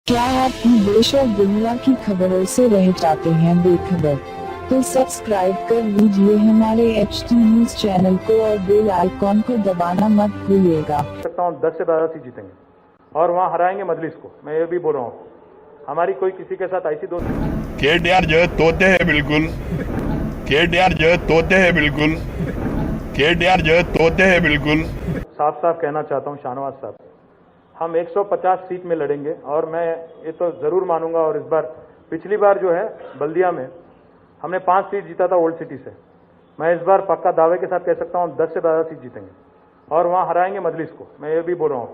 क्या आप देश और दुनिया की खबरों से रह जाते हैं बेखबर? तो सब्सक्राइब कर लीजिए हमारे HT न्यूज चैनल को और बेल आइकॉन को दबाना मत भूलिएगा। सकता हूँ 10 से 12 सीट जीतेंगे और वहाँ हराएंगे मजलिस को। मैं ये भी बोल रहा हूँ, हमारी कोई किसी के साथ ऐसी दोस्त केटीआर जो है तोते हैं बिल्कुल। केटीआर जो है तोते हैं बिल्कुल। केटीआर जो है तोते हैं बिल्कुल। साफ साफ कहना चाहता हूँ शाहनवाज साहब, हम 150 सीट में लड़ेंगे और मैं ये तो जरूर मानूंगा। और इस बार पिछली बार जो है बल्दिया में हमने 5 सीट जीता था ओल्ड सिटी से। मैं इस बार पक्का दावे के साथ कह सकता हूँ 10 से 12 सीट जीतेंगे और वहाँ हराएंगे मजलिस को। मैं ये भी बोल रहा हूँ,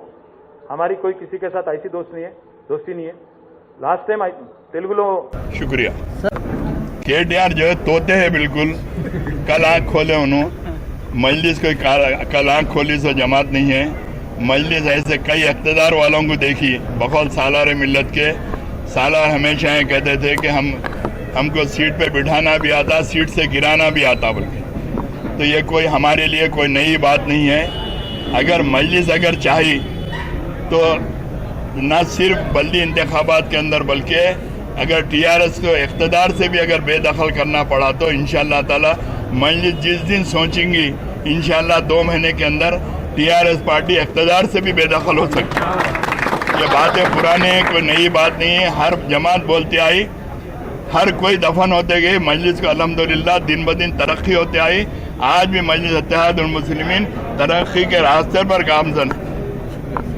हमारी कोई किसी के साथ ऐसी दोस्ती नहीं है। लास्ट टाइम तेलुगु लोग शुक्रिया। केटीआर जो है तोते हैं बिल्कुल। कल आंख खोले उन्होंने, मजलिस कोई कल आंख खोली सो जमात नहीं है। मजलिस ऐसे कई इक़्तिदार वालों को देखी, बकौल सालार मिल्लत के सालार हमेशा ये कहते थे कि हमको सीट पे बिठाना भी आता, सीट से गिराना भी आता बल्कि। तो ये कोई हमारे लिए कोई नई बात नहीं है। अगर मजलिस अगर चाही तो न सिर्फ बल्दी इंतखाबात के अंदर बल्कि अगर टीआरएस को इक़्तिदार से भी अगर बेदखल करना पड़ा तो इंशाअल्लाह ताला मजलिस जिस दिन सोचेंगी इंशाअल्लाह 2 महीने के अंदर टीआरएस पार्टी इक़्तिदार से भी बेदखल हो सकती है। ये बातें पुराने हैं, कोई नई बात नहीं है। हर जमात बोलती आई, हर कोई दफन होते गए। मजलिस को अल्हम्दुलिल्लाह दिन ब दिन तरक्की होते आई। आज भी मजलिस इत्तेहादुल मुस्लिमीन तरक्की के रास्ते पर गामजन।